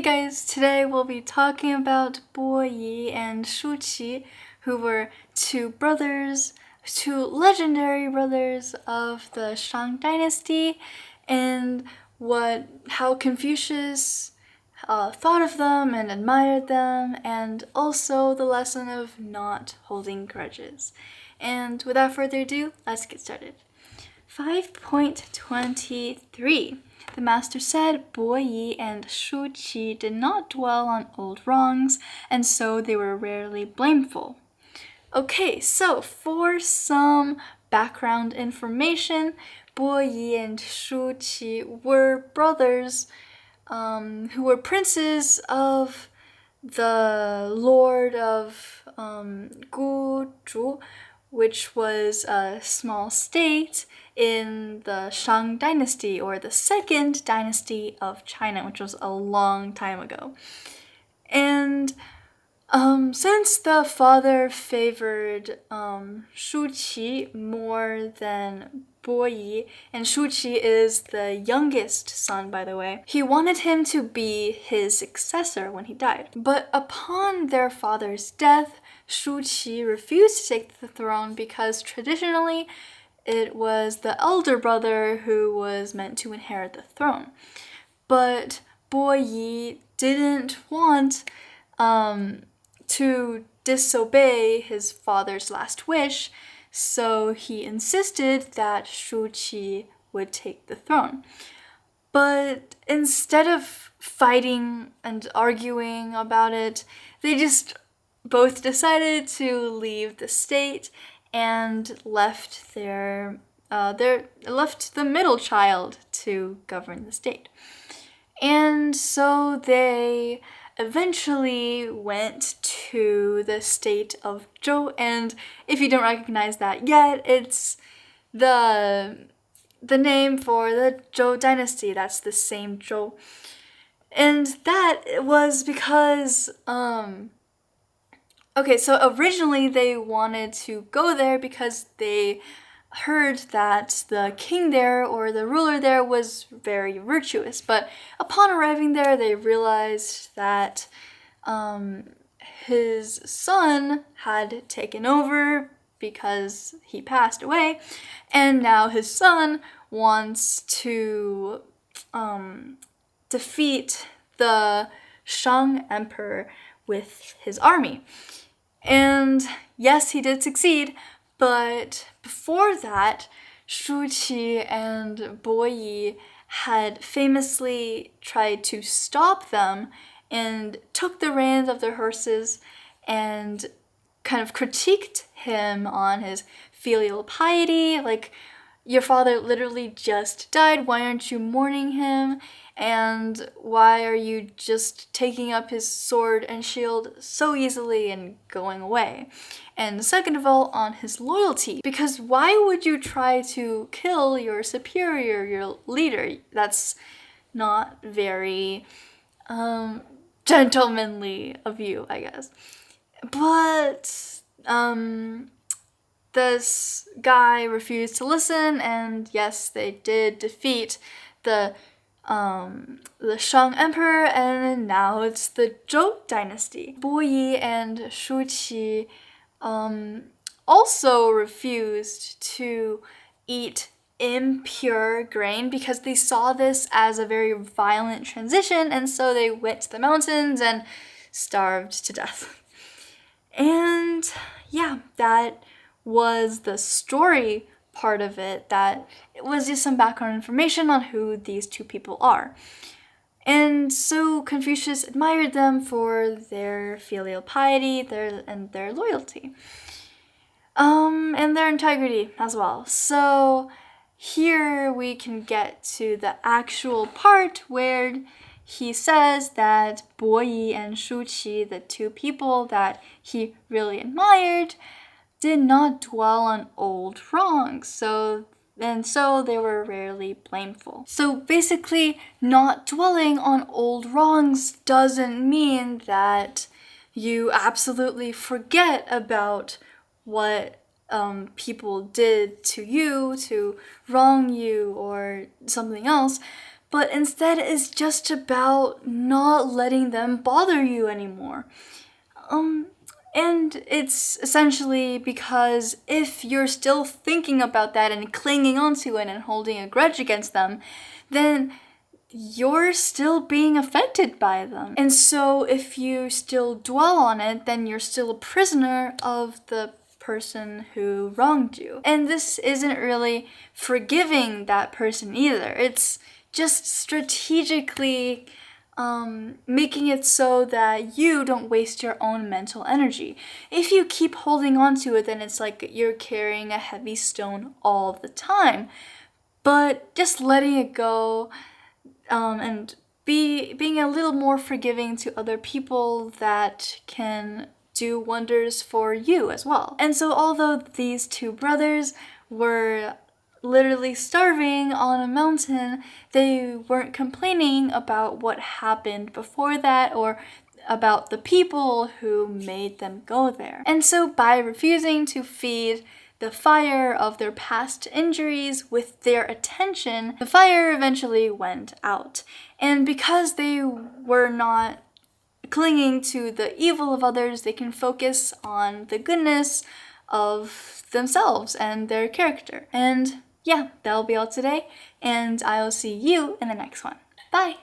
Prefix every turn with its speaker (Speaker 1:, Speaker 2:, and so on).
Speaker 1: guys, today we'll be talking about Bo Yi and Shu Qi, who were two legendary brothers of the Shang dynasty, and how Confucius thought of them and admired them, and also the lesson of not holding grudges. And without further ado, let's get started. 5.23. The master said Bo Yi and Shu Qi did not dwell on old wrongs, and so they were rarely blameful. Okay, so for some background information, Bo Yi and Shu Qi were brothers who were princes of the lord of Grudges, which was a small state in the Shang dynasty, or the second dynasty of China, which was a long time ago. And since the father favored Shu Qi more than Bo Yi, and Shu Qi is the youngest son, by the way, he wanted him to be his successor when he died. But upon their father's death, Shu Qi refused to take the throne because traditionally it was the elder brother who was meant to inherit the throne. But Bo Yi didn't want to disobey his father's last wish, so he insisted that Shu Qi would take the throne. But instead of fighting and arguing about it, they just both decided to leave the state and left the middle child to govern the state. And so they eventually went to the state of Zhou, and if you don't recognize that yet, it's the name for the Zhou dynasty. That's the same Zhou. And that was because so originally they wanted to go there because they heard that the king there, or the ruler there, was very virtuous. But upon arriving there, they realized that his son had taken over because he passed away, and now his son wants to defeat the Shang emperor with his army. And yes, he did succeed, but before that, Shu Qi and Bo Yi had famously tried to stop them and took the reins of their horses and kind of critiqued him on his filial piety, like, your father literally just died, why aren't you mourning him? And why are you just taking up his sword and shield so easily and going away? And second of all, on his loyalty, because why would you try to kill your superior, your leader? That's not very gentlemanly of you, I guess. But this guy refused to listen, and yes, they did defeat the Shang emperor, and now it's the Zhou dynasty. Bo Yi and Shu Qi also refused to eat impure grain because they saw this as a very violent transition, and so they went to the mountains and starved to death. And yeah, that was the story part of it. That it was just some background information on who these two people are. And so Confucius admired them for their filial piety, their loyalty, and their integrity as well. So here we can get to the actual part where he says that Bo Yi and Shu Qi, the two people that he really admired, did not dwell on old wrongs, so they were rarely blameful. So basically, not dwelling on old wrongs doesn't mean that you absolutely forget about what people did to you, to wrong you, or something else, but instead it's just about not letting them bother you anymore. And it's essentially because if you're still thinking about that and clinging onto it and holding a grudge against them, then you're still being affected by them. And so if you still dwell on it, then you're still a prisoner of the person who wronged you. And this isn't really forgiving that person either. It's just strategically making it so that you don't waste your own mental energy. If you keep holding on to it, then it's like you're carrying a heavy stone all the time. But just letting it go and being a little more forgiving to other people, that can do wonders for you as well. And so although these two brothers were literally starving on a mountain, they weren't complaining about what happened before that or about the people who made them go there. And so by refusing to feed the fire of their past injuries with their attention, the fire eventually went out. And because they were not clinging to the evil of others, they can focus on the goodness of themselves and their character. And yeah, that'll be all today, and I'll see you in the next one. Bye!